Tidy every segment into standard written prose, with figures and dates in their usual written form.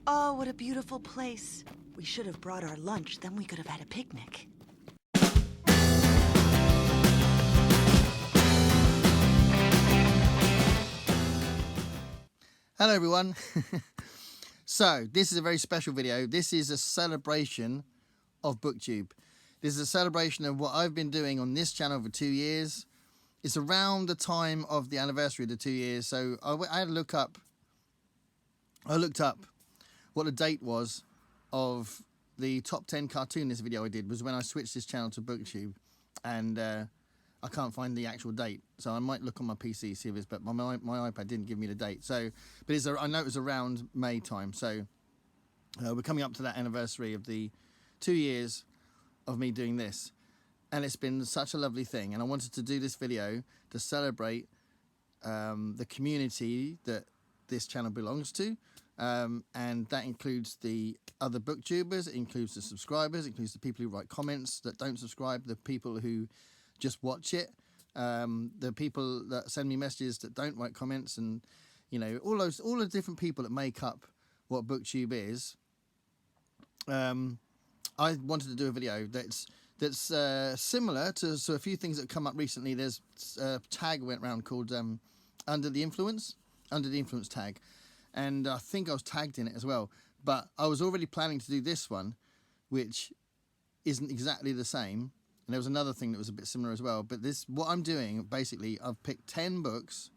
Oh, what a beautiful place. We should have brought our lunch, then we could have had a picnic. Hello everyone. So this is a very special video. This is a celebration of Booktube. This is a celebration of what I've been doing on this channel for 2 years. It's around the time of the anniversary of the 2 years. So I looked up what the date was of the top 10 cartoonist video I did. Was when I switched this channel to Booktube, and I can't find the actual date, so I might look on my PC, see if it's, but my iPad didn't give me the date. So, but I know it was around May time. So we're coming up to that anniversary of the 2 years of me doing this, and it's been such a lovely thing. And I wanted to do this video to celebrate the community that this channel belongs to, and that includes the other booktubers, it includes the subscribers, it includes the people who write comments that don't subscribe, the people who just watch it, the people that send me messages that don't write comments, and you know, all the different people that make up what Booktube is. I wanted to do a video that's similar to a few things that have come up recently. There's a tag went around called Under the Influence tag, and I think I was tagged in it as well. But I was already planning to do this one, which isn't exactly the same. And there was another thing that was a bit similar as well. But what I'm doing, basically, I've picked 10 books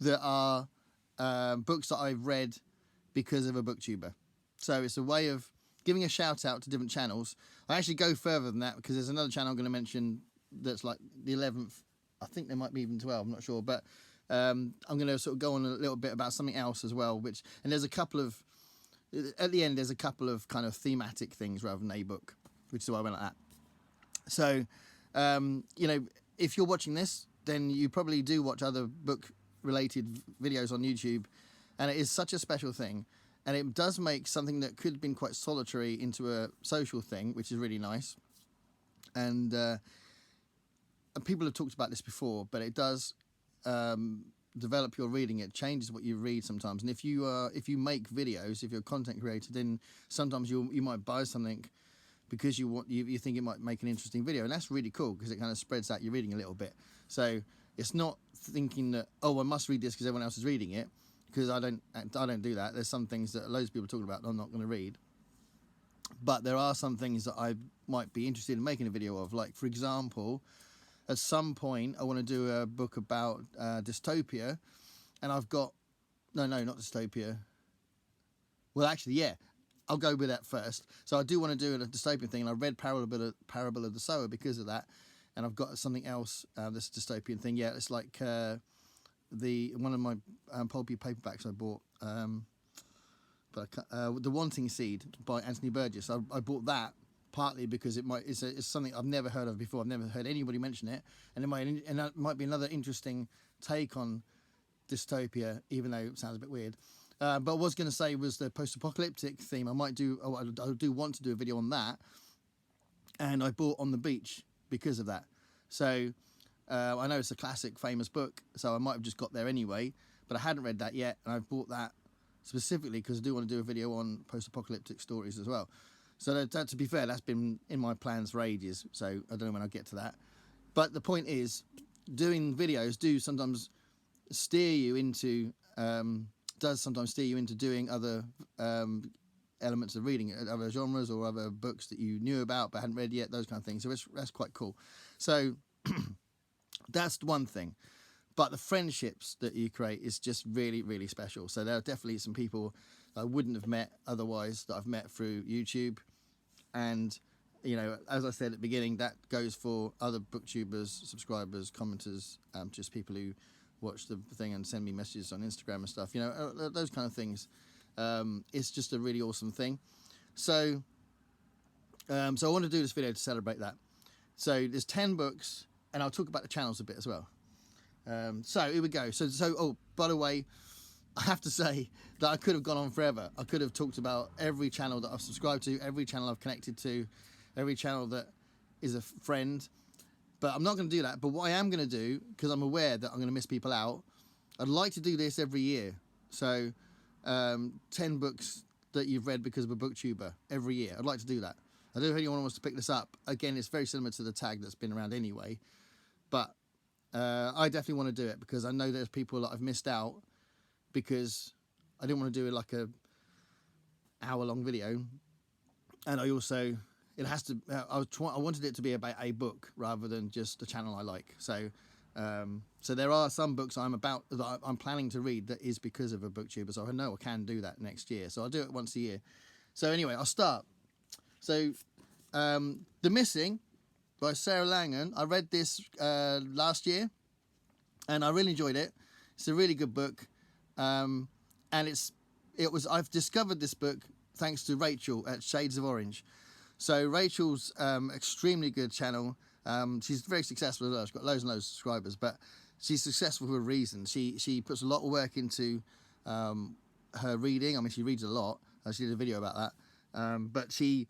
that are books that I've read because of a booktuber. So it's a way of giving a shout out to different channels. I actually go further than that, because there's another channel I'm going to mention that's like the 11th. I think there might be even 12, I'm not sure. But I'm going to sort of go on a little bit about something else as well. And there's a couple of, at the end, there's a couple of kind of thematic things rather than a book, which is why I went like that. So, you know, if you're watching this, then you probably do watch other book-related videos on YouTube, and it is such a special thing. And it does make something that could have been quite solitary into a social thing, which is really nice. And people have talked about this before, but it does develop your reading. It changes what you read sometimes. And if you make videos, if you're a content creator, then sometimes you might buy something because you think it might make an interesting video, and that's really cool because it kind of spreads out your reading a little bit. So it's not thinking that, oh, I must read this because everyone else is reading it, because I don't do that. There's some things that loads of people are talking about that I'm not going to read, but there are some things that I might be interested in making a video of. Like, for example, at some point I want to do a book about dystopia, and I've got no, not dystopia. Well, actually, yeah, I'll go with that first. So I do want to do a dystopian thing, and I read Parable of the Sower because of that, and I've got something else that's a dystopian thing. Yeah, it's like one of my pulpy paperbacks I bought, The Wanting Seed by Anthony Burgess. I bought that partly because it's something I've never heard of before. I've never heard anybody mention it, and that might be another interesting take on dystopia, even though it sounds a bit weird. But what I was going to say was the post-apocalyptic theme. I do want to do a video on that, and I bought On the Beach because of that. So I know it's a classic, famous book, so I might have just got there anyway, but I hadn't read that yet, and I bought that specifically because I do want to do a video on post-apocalyptic stories as well. So that, to be fair, that's been in my plans for ages, so I don't know when I'll get to that. But the point is, doing videos does sometimes steer you into doing other elements of reading, other genres or other books that you knew about but hadn't read yet, those kind of things. So that's quite cool. So that's one thing. But the friendships that you create is just really, really special. So there are definitely some people I wouldn't have met otherwise that I've met through YouTube. And, you know, as I said at the beginning, that goes for other booktubers, subscribers, commenters, just people who watch the thing and send me messages on Instagram and stuff. You know, those kind of things. It's just a really awesome thing. So, I want to do this video to celebrate that. So there's 10 books, and I'll talk about the channels a bit as well. So here we go. So oh, by the way, I have to say that I could have gone on forever. I could have talked about every channel that I've subscribed to, every channel I've connected to, every channel that is a friend. But I'm not going to do that. But what I am going to do, because I'm aware that I'm going to miss people out, I'd like to do this every year. So 10 books that you've read because of a booktuber every year. I'd like to do that. I don't know if anyone wants to pick this up. Again, it's very similar to the tag that's been around anyway. But I definitely want to do it because I know there's people that I've missed out because I didn't want to do it like a hour-long video. And I also, it has to, I wanted it to be about a book rather than just a channel I like. So so there are some books I'm planning to read that is because of a booktuber. So I know I can do that next year. So I'll do it once a year. So anyway, I'll start. So The Missing by Sarah Langan. I read this last year and I really enjoyed it. It's a really good book. And I've discovered this book thanks to Rachel at Shades of Orange. So Rachel's extremely good channel. She's very successful as well. She's got loads and loads of subscribers, but she's successful for a reason. She puts a lot of work into her reading. I mean, she reads a lot. She did a video about that. But she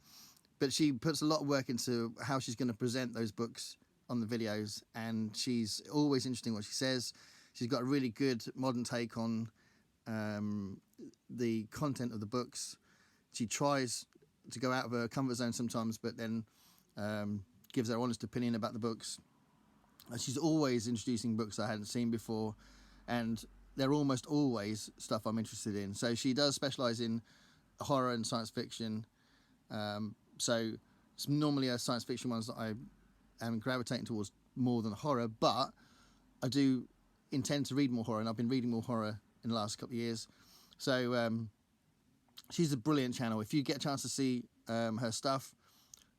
puts a lot of work into how she's going to present those books on the videos, and she's always interesting what she says. She's got a really good modern take on the content of the books. She tries to go out of her comfort zone sometimes, but then gives her honest opinion about the books. She's always introducing books I hadn't seen before, and they're almost always stuff I'm interested in. So she does specialise in horror and science fiction. So it's normally a science fiction ones that I am gravitating towards more than horror, but I do intend to read more horror, and I've been reading more horror in the last couple of years. So she's a brilliant channel. If you get a chance to see her stuff,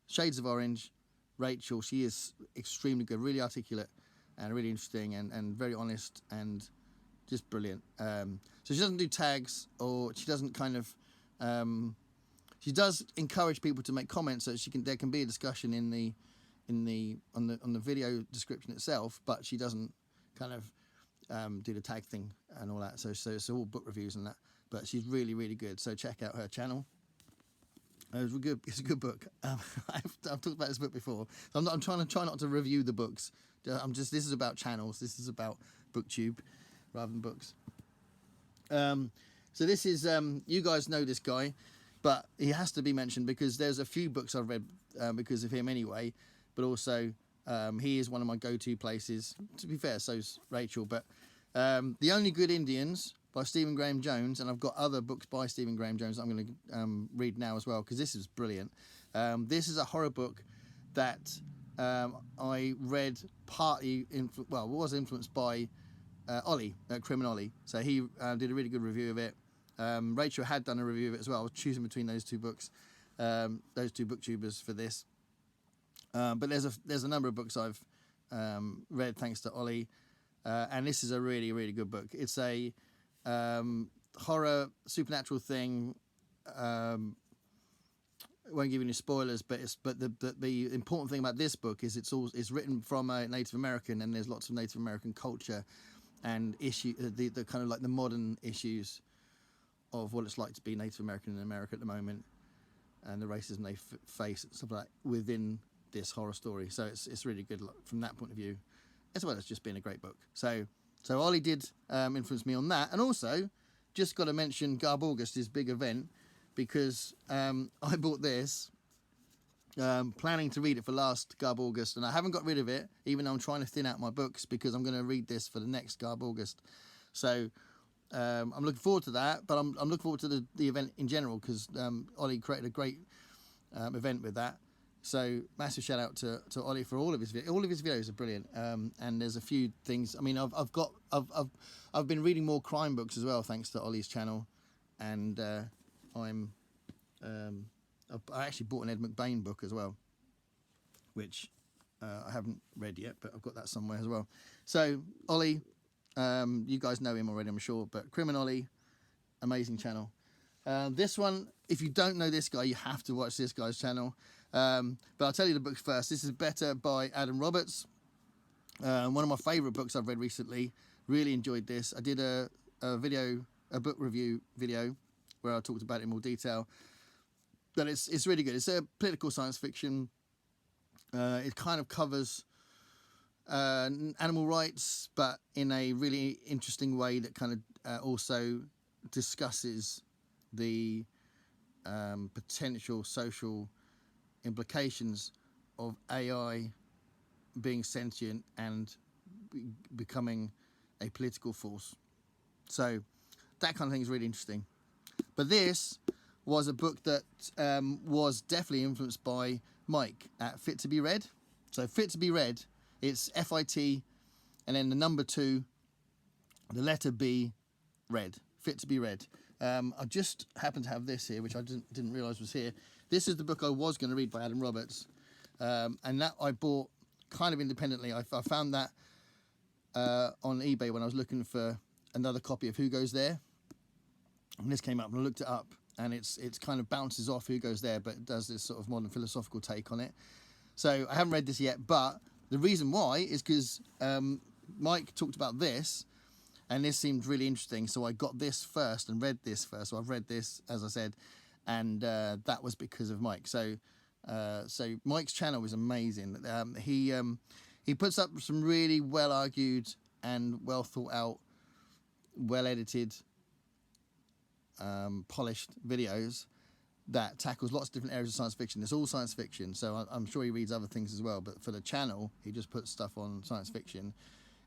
Shades of Orange, Rachel, she is extremely good, really articulate and really interesting and very honest and just brilliant. So she doesn't do tags, or she doesn't kind of she does encourage people to make comments so there can be a discussion on the video description itself, but she doesn't kind of do the tag thing and all that. So it's all book reviews and that, but she's really, really good. So check out her channel. It's a good book. I've talked about this book before. I'm trying not to review the books. This is about channels. This is about Booktube rather than books. So this is you guys know this guy, but he has to be mentioned because there's a few books I've read because of him anyway. But also he is one of my go-to places. To be fair, so's Rachel. But The Only Good Indians by Stephen Graham Jones, and I've got other books by Stephen Graham Jones that I'm going to read now as well because this is brilliant. This is a horror book that I read partly, was influenced by Ollie, Crim and Ollie. So he did a really good review of it. Rachel had done a review of it as well. I was choosing between those two books, those two booktubers for this. But there's a number of books I've read thanks to Ollie, and this is a really, really good book. It's a horror supernatural thing. I won't give you any spoilers, but the important thing about this book is it's written from a Native American, and there's lots of Native American culture and the kind of like the modern issues of what it's like to be Native American in America at the moment, and the racism they face and stuff like that within this horror story. So it's really good from that point of view, as well as just being a great book. So Ollie did influence me on that, and also just got to mention Garb August, his big event, because I bought this planning to read it for last Garb August, and I haven't got rid of it, even though I'm trying to thin out my books because I'm going to read this for the next Garb August. So I'm looking forward to that, but I'm looking forward to the event in general because Ollie created a great event with that. So massive shout out to Ollie for all of his videos are brilliant. And there's a few things. I mean, I've been reading more crime books as well thanks to Ollie's channel, and I actually bought an Ed McBain book as well, which I haven't read yet, but I've got that somewhere as well. So Ollie, you guys know him already, I'm sure, but Crim and Ollie, amazing channel. This one, if you don't know this guy, you have to watch this guy's channel. But I'll tell you the books first. This is Better by Adam Roberts. One of my favourite books I've read recently. Really enjoyed this. I did a book review video where I talked about it in more detail. But it's really good. It's a political science fiction. It kind of covers animal rights, but in a really interesting way that kind of also discusses the potential social implications of AI being sentient and becoming a political force. So that kind of thing is really interesting. But this was a book that was definitely influenced by Mike at Fit to Be Read. So Fit to Be Read, it's FIT and then the number 2, the letter B, read. Fit to Be Read. I just happen to have this here, which I didn't realise was here. This is the book I was going to read by Adam Roberts, and that I bought kind of independently. I found that on eBay when I was looking for another copy of Who Goes There, and this came up and I looked it up, and it's kind of bounces off Who Goes There, but it does this sort of modern philosophical take on it. So I haven't read this yet, but the reason why is because Mike talked about this, and this seemed really interesting, so I got this first and read this first. So I've read this, as I said, and that was because of Mike. So Mike's channel is amazing. He puts up some really well argued and well thought out, well edited, polished videos that tackles lots of different areas of science fiction. It's all science fiction, so I'm sure he reads other things as well. But for the channel, he just puts stuff on science fiction.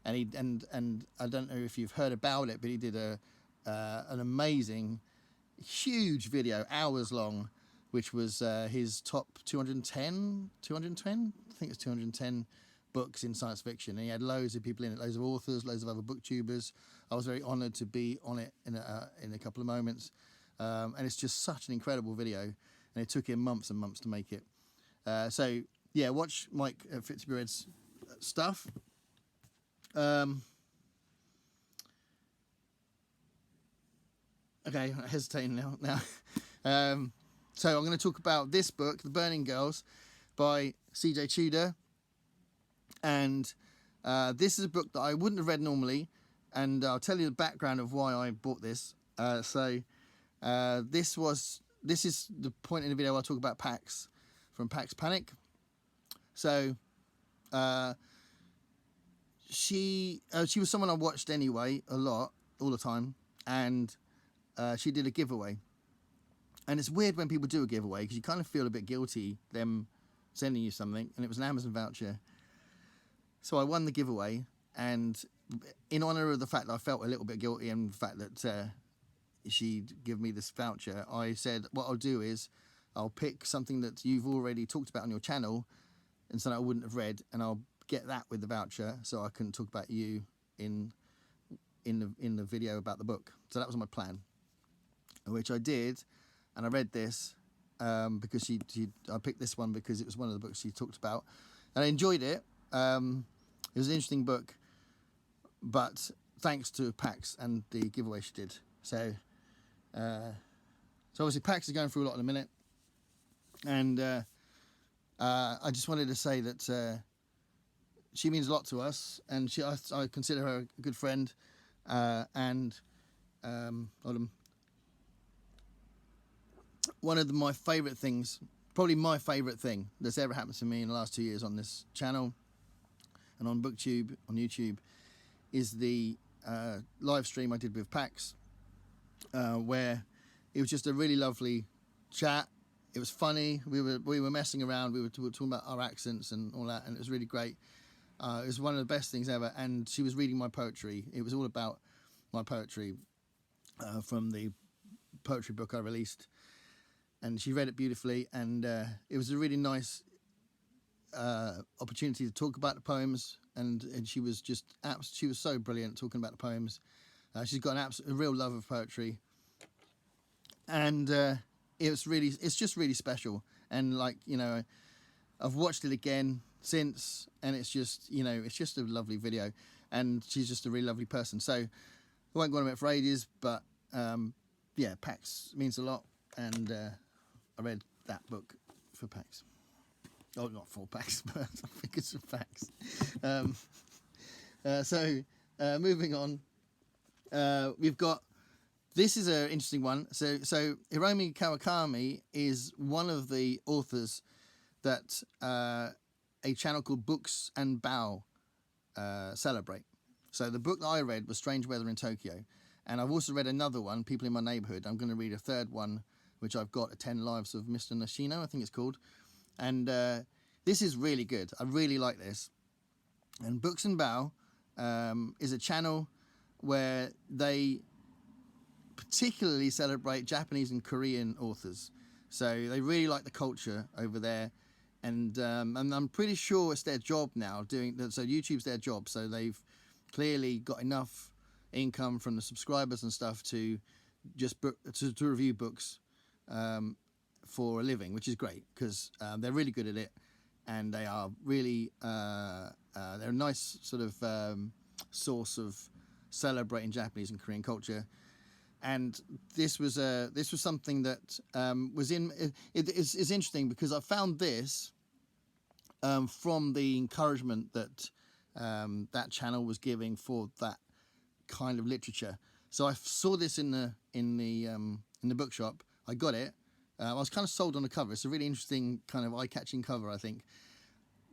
And I don't know if you've heard about it, but he did an amazing, huge video, hours long, which was his top 210, I think it's 210 books in science fiction. And he had loads of people in it, loads of authors, loads of other booktubers. I was very honoured to be on it in a couple of moments. And it's just such an incredible video. And it took him months and months to make it. So, yeah, watch Mike Fit to Be Read's stuff. Okay, I'm hesitating now. So I'm going to talk about this book, The Burning Girls, by C.J. Tudor. And this is a book that I wouldn't have read normally, and I'll tell you the background of why I bought this. This is the point in the video I'll talk about Pax, from Pax Panic. So she was someone I watched anyway, a lot, all the time, and she did a giveaway. And it's weird when people do a giveaway, because you kind of feel a bit guilty them sending you something, and it was an Amazon voucher. So I won the giveaway, and in honour of the fact that I felt a little bit guilty and the fact that she'd give me this voucher, I said what I'll do is I'll pick something that you've already talked about on your channel and something I wouldn't have read, and I'll get that with the voucher so I can talk about you in the video about the book. So that was my plan, which I did, and I read this because I picked this one because it was one of the books she talked about, and I enjoyed it. It was an interesting book, but thanks to Pax and the giveaway she did. So obviously Pax is going through a lot in a minute, and I just wanted to say that she means a lot to us, and I consider her a good friend, and one of my favourite things, probably my favourite thing that's ever happened to me in the last 2 years on this channel and on Booktube, on YouTube, is the live stream I did with Pax, where it was just a really lovely chat. It was funny. We were messing around. We were talking about our accents and all that, and it was really great. It was one of the best things ever. And she was reading my poetry. It was all about my poetry from the poetry book I released, and she read it beautifully. And it was a really nice opportunity to talk about the poems. And she was she was so brilliant talking about the poems. She's got a real love of poetry, and it's just really special. And like, you know, I've watched it again since, and it's just, you know, it's just a lovely video, and she's just a really lovely person. So I won't go on about it for ages, but yeah, Pax means a lot, and I read that book for Pax. Oh, not for Pax, but I think it's for Pax. So moving on, we've got, this is an interesting one. So Hiromi Kawakami is one of the authors that a channel called Books and Bao celebrate. So the book that I read was Strange Weather in Tokyo, And I've also read another one, People in My Neighborhood. I'm going to read a third one, which I've got, 10 Lives of Mr. Nishino, I think it's called. And this is really good. I really like this. And Books and Bao is a channel where they particularly celebrate Japanese and Korean authors. So they really like the culture over there. And I'm pretty sure it's their job now doing that. So YouTube's their job. So they've clearly got enough income from the subscribers and stuff to just to review books for a living, which is great because they're really good at it, and they are really they're a nice sort of source of celebrating Japanese and Korean culture. And this was something that was in it's interesting because I found this from the encouragement that that channel was giving for that kind of literature. So I saw this in the bookshop. I got it. I was kind of sold on the cover. It's a really interesting kind of eye-catching cover, I think.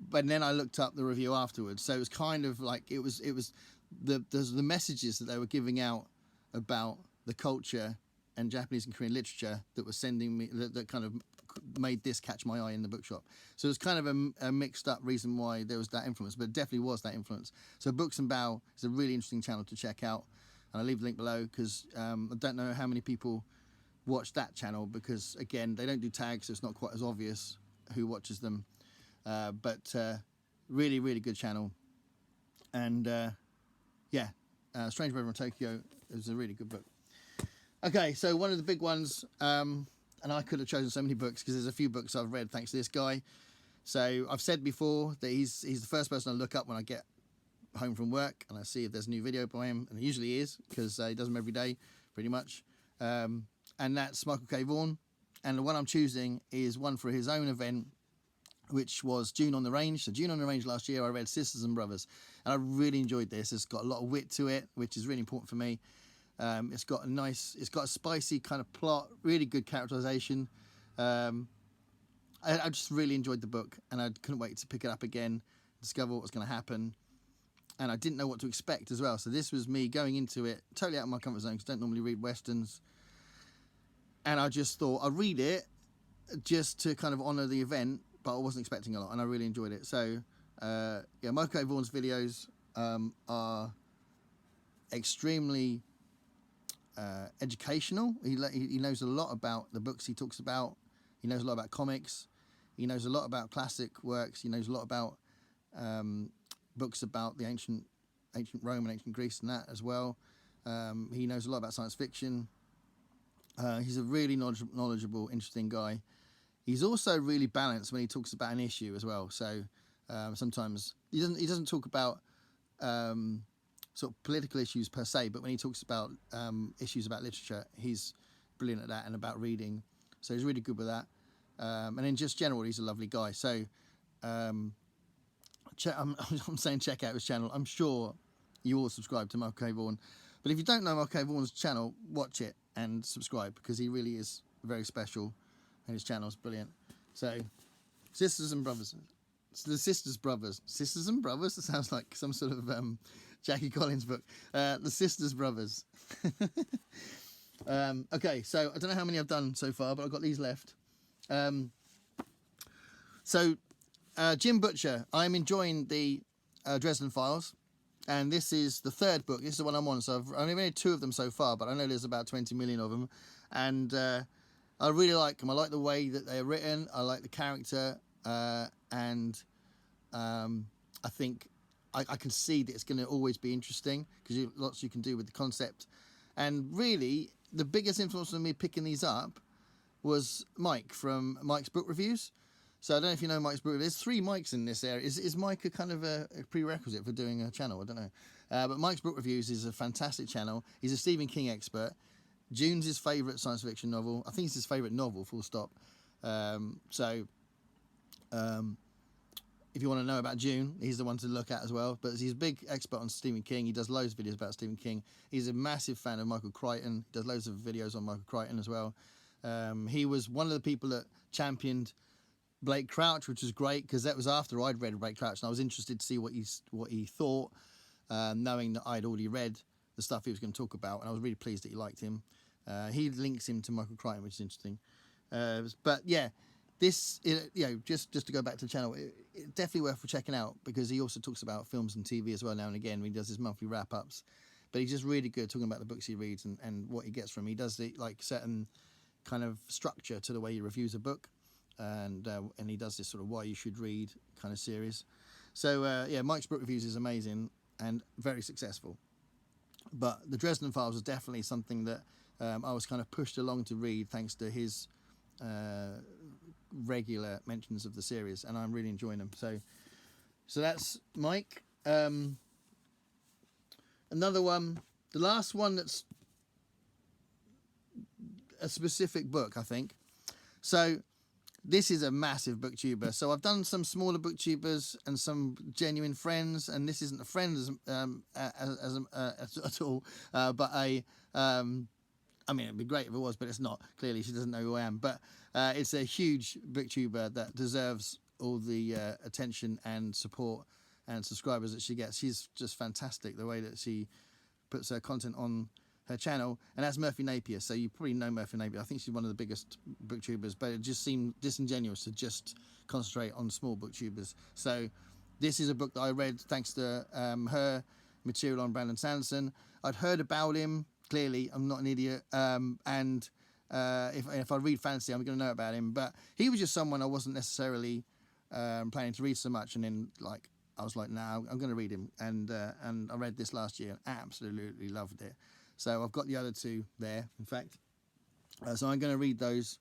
But then I looked up the review afterwards. So it was kind of like it was the messages that they were giving out about the culture and Japanese and Korean literature that was sending me that kind of made this catch my eye in the bookshop. So it was kind of a mixed up reason why there was that influence, but it definitely was that influence. So Books and Bao is a really interesting channel to check out, and I'll leave the link below because I don't know how many people watch that channel because again they don't do tags, so it's not quite as obvious who watches them, but really good channel. And yeah, Strange Weather in Tokyo is a really good book. Okay, so one of the big ones, and I could have chosen so many books because there's a few books I've read thanks to this guy. So I've said before that he's the first person I look up when I get home from work and I see if there's a new video by him, and it usually is because he does them every day pretty much. And that's Michael K. Vaughan, and the one I'm choosing is one for his own event, which was June on the Range. So June on the Range last year I read Sisters and Brothers, and I really enjoyed this. It's got a lot of wit to it, which is really important for me. It's got a spicy kind of plot, really good characterization. I just really enjoyed the book, and I couldn't wait to pick it up again, discover what was going to happen. And I didn't know what to expect as well. So this was me going into it totally out of my comfort zone because I don't normally read Westerns. And I just thought I'd read it just to kind of honour the event, but I wasn't expecting a lot, and I really enjoyed it. So yeah, Michael K. Vaughan's videos are extremely educational. He knows a lot about the books he talks about. He knows a lot about comics. He knows a lot about classic works. He knows a lot about books about the ancient Rome and ancient Greece and that as well. He knows a lot about science fiction. He's a really knowledgeable, interesting guy. He's also really balanced when he talks about an issue as well. So sometimes he doesn't talk about sort of political issues per se, but when he talks about issues about literature, he's brilliant at that and about reading. So he's really good with that. And in just general, he's a lovely guy. So I'm saying check out his channel. I'm sure you all subscribe to Michael K. Vaughan. But if you don't know Michael K. Vaughan's channel, watch it and subscribe because he really is very special and his channel is brilliant. So, Sisters and Brothers. The Sisters and Brothers? It sounds like some sort of Jackie Collins book. The Sisters Brothers. Okay, so I don't know how many I've done so far, but I've got these left. Jim Butcher. I'm enjoying the Dresden Files. And this is the third book. This is the one I'm on. So I've only read 2 of them so far, but I know there's about 20 million of them. And I really like them. I like the way that they're written. I like the character. And I think I can see that it's going to always be interesting because lots you can do with the concept. And really, the biggest influence on me picking these up was Mike from Mike's Book Reviews. So I don't know if you know Mike's Book Reviews. There's 3 Mikes in this area. Is Mike a kind of a prerequisite for doing a channel? I don't know. But Mike's Book Reviews is a fantastic channel. He's a Stephen King expert. June's his favourite science fiction novel. I think it's his favourite novel, full stop. If you want to know about June, he's the one to look at as well. But he's a big expert on Stephen King. He does loads of videos about Stephen King. He's a massive fan of Michael Crichton. He does loads of videos on Michael Crichton as well. He was one of the people that championed Blake Crouch, which was great because that was after I'd read Blake Crouch, and I was interested to see what he thought, knowing that I'd already read the stuff he was going to talk about, and I was really pleased that he liked him. He links him to Michael Crichton, which is interesting. But yeah, this, just to go back to the channel, it definitely worth checking out, because he also talks about films and TV as well now and again when he does his monthly wrap-ups. But he's just really good talking about the books he reads and what he gets from. He does like certain kind of structure to the way he reviews a book, and he does this sort of why you should read kind of series. So yeah, Mike's book reviews is amazing and very successful. But the Dresden Files was definitely something that I was kind of pushed along to read thanks to his regular mentions of the series, and I'm really enjoying them. So that's Mike. Another one, the last one that's a specific book, I think. So this is a massive booktuber. So I've done some smaller booktubers and some genuine friends, and this isn't a friend at all, but I mean, it'd be great if it was, but it's not. Clearly, she doesn't know who I am. But it's a huge booktuber that deserves all the attention and support and subscribers that she gets. She's just fantastic, the way that she puts her content on her channel. And that's Murphy Napier. So you probably know Murphy Napier. I think she's one of the biggest booktubers, but it just seemed disingenuous to just concentrate on small booktubers. So this is a book that I read thanks to her material on Brandon Sanderson. I'd heard about him. Clearly, I'm not an idiot, and if I read fantasy, I'm going to know about him. But he was just someone I wasn't necessarily planning to read so much, and then I was like, no, I'm going to read him, and I read this last year and absolutely loved it. So I've got the other two there, in fact. So I'm going to read those.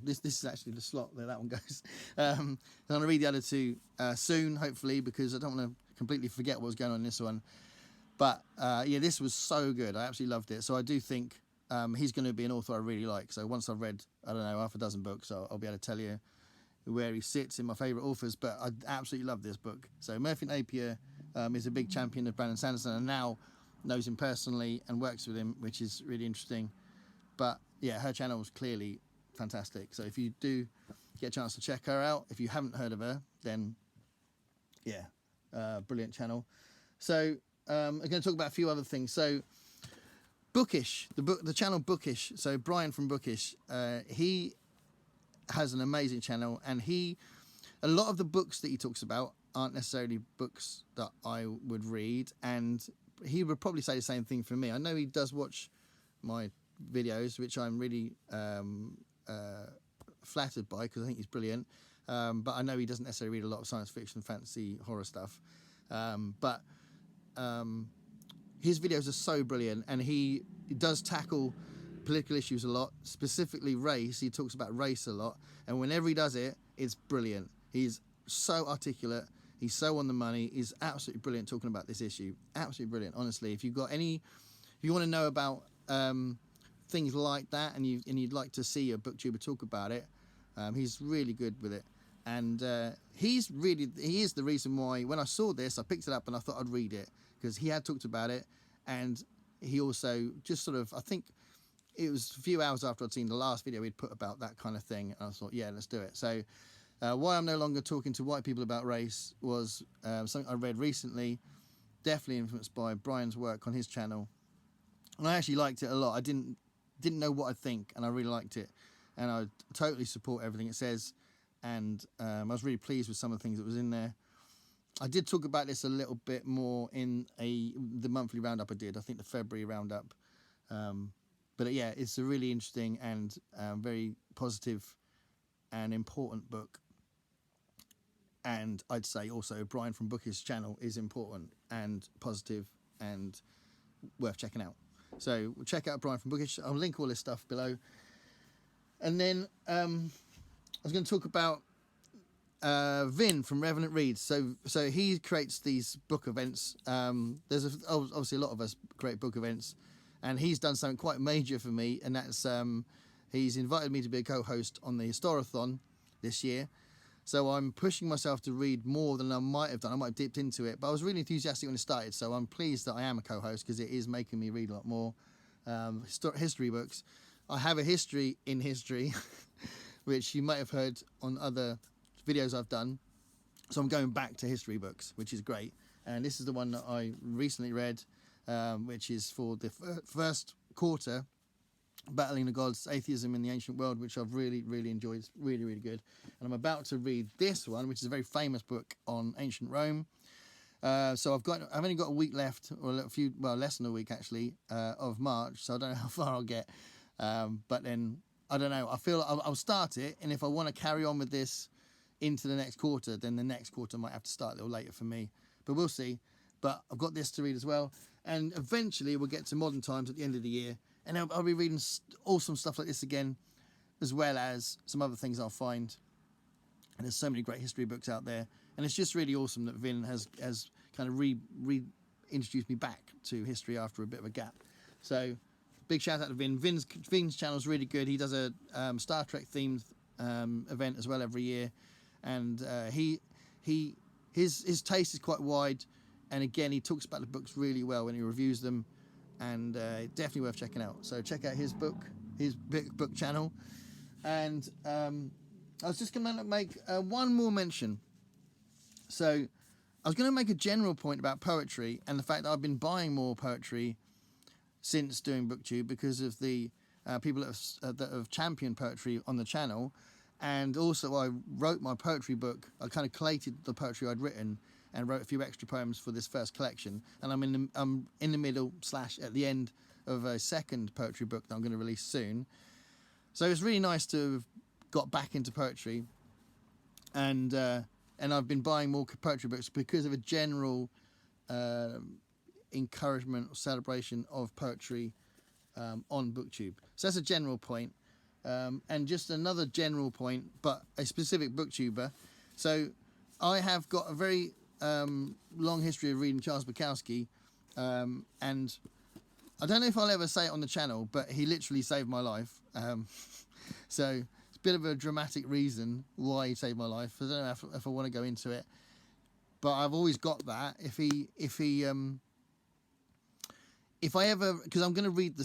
This is actually the slot where that one goes. I'm going to read the other two soon, hopefully, because I don't want to completely forget what was going on in this one. But yeah, this was so good. I absolutely loved it. So I do think he's going to be an author I really like. So once I've read, I don't know, half a dozen books, I'll be able to tell you where he sits in my favourite authors. But I absolutely love this book. So Murphy Napier is a big champion of Brandon Sanderson, and now knows him personally and works with him, which is really interesting. But yeah, her channel was clearly fantastic. So if you do get a chance to check her out, if you haven't heard of her, then yeah, brilliant channel. So I'm going to talk about a few other things. So Bookish, the channel Bookish. So Brian from Bookish, he has an amazing channel, and a lot of the books that he talks about aren't necessarily books that I would read, and he would probably say the same thing for me. I know he does watch my videos, which I'm really flattered by, because I think he's brilliant. But I know he doesn't necessarily read a lot of science fiction, fantasy, horror stuff. But his videos are so brilliant, and he does tackle political issues a lot, specifically race. He talks about race a lot, and whenever he does it, it's brilliant. He's so articulate, he's so on the money, he's absolutely brilliant talking about this issue. Absolutely brilliant, honestly. If you want to know about things like that, and you'd like to see a booktuber talk about it, he's really good with it. And he is the reason why, when I saw this, I picked it up and I thought I'd read it, because he had talked about it, and he also just sort of, I think it was a few hours after I'd seen the last video he'd put about that kind of thing, and I thought, yeah, let's do it. So why I'm no longer talking to white people about race was something I read recently, definitely influenced by Brian's work on his channel, and I actually liked it a lot. I didn't know what I'd think, and I really liked it, and I totally support everything it says. And I was really pleased with some of the things that was in there. I did talk about this a little bit more in the monthly roundup I did. I think the February roundup. But yeah, it's a really interesting and very positive and important book. And I'd say also Brian from Bookish's channel is important and positive and worth checking out. So check out Brian from Bookish. I'll link all this stuff below. And then I was going to talk about Vin from Revenant Reads. So he creates these book events. There's obviously a lot of us create book events, and he's done something quite major for me, and that's he's invited me to be a co-host on the Historathon this year. So I'm pushing myself to read more than I might have done. I might have dipped into it, but I was really enthusiastic when it started, so I'm pleased that I am a co-host, because it is making me read a lot more history books. I have a history in history, which you might have heard on other videos I've done. So I'm going back to history books, which is great. And this is the one that I recently read. which is for the first quarter, Battling the Gods, Atheism in the Ancient World, which I've really, really enjoyed. It's really, really good. And I'm about to read this one, which is a very famous book on ancient Rome. So I've only got a week left, or less than a week actually, of March. So I don't know how far I'll get. But then I don't know. I feel I'll start it, and if I want to carry on with this into the next quarter, then the next quarter might have to start a little later for me. But we'll see. But I've got this to read as well, and eventually we'll get to modern times at the end of the year, and I'll be reading awesome stuff like this again, as well as some other things I'll find. And there's so many great history books out there, and it's just really awesome that Vin has kind of reintroduced me back to history after a bit of a gap. So big shout out to Vin. Vin's channel is really good. He does a Star Trek themed event as well every year, and his taste is quite wide. And again, he talks about the books really well when he reviews them, and definitely worth checking out. So check out his book channel. And I was just going to make one more mention. So I was going to make a general point about poetry and the fact that I've been buying more poetry since doing Booktube because of the people that have championed poetry on the channel. And also I wrote my poetry book. I kind of collated the poetry I'd written and wrote a few extra poems for this first collection. And I'm in the middle / at the end of a second poetry book that I'm going to release soon. So it's really nice to have got back into poetry, and I've been buying more poetry books because of a general encouragement or celebration of poetry on Booktube. So that's a general point. And just another general point, but a specific booktuber. So I have got a very long history of reading Charles Bukowski, and I don't know if I'll ever say it on the channel, but he literally saved my life. So it's a bit of a dramatic reason why he saved my life. I don't know if I want to go into it, but I've always got that. If I ever, because I'm going to read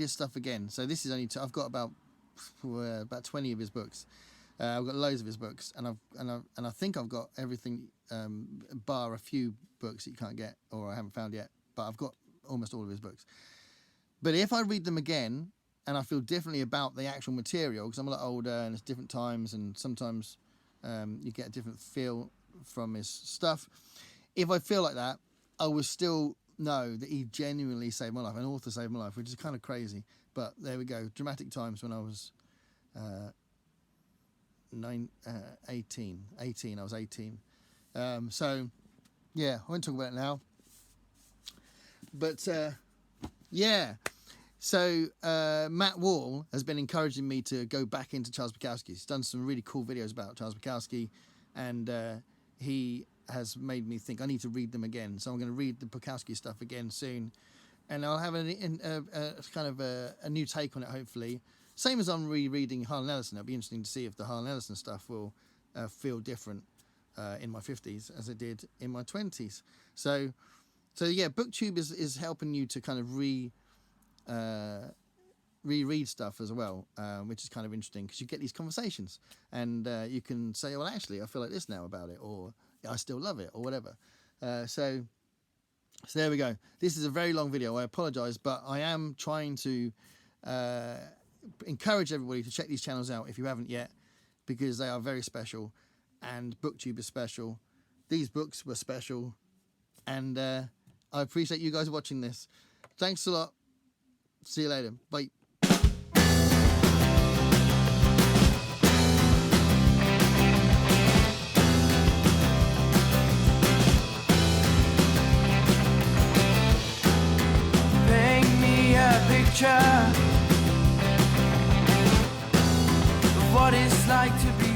his stuff again. So this is only I've got about 20 of his books. I've got loads of his books, and I think I've got everything bar a few books that you can't get or I haven't found yet. But I've got almost all of his books. But if I read them again and I feel differently about the actual material, because I'm a lot older and it's different times, and sometimes you get a different feel from his stuff. If I feel like that, I will still know that he genuinely saved my life. An author saved my life, which is kind of crazy. But there we go. Dramatic times when I was 18. I was 18. So, yeah, I won't talk about it now. But, yeah. So, Matt Wall has been encouraging me to go back into Charles Bukowski. He's done some really cool videos about Charles Bukowski, and he has made me think I need to read them again. So I'm going to read the Bukowski stuff again soon. And I'll have a new take on it, hopefully. Same as I'm rereading Harlan Ellison. It'll be interesting to see if the Harlan Ellison stuff will feel different in my 50s as it did in my 20s. So yeah, Booktube is helping you to kind of reread stuff as well, which is kind of interesting because you get these conversations, and you can say, well, actually, I feel like this now about it, or I still love it, or whatever. So there we go. This is a very long video. I apologise, but I am trying to encourage everybody to check these channels out if you haven't yet, because they are very special, and Booktube is special. These books were special, and I appreciate you guys watching this. Thanks a lot. See you later. Bye. Picture of what it's like to be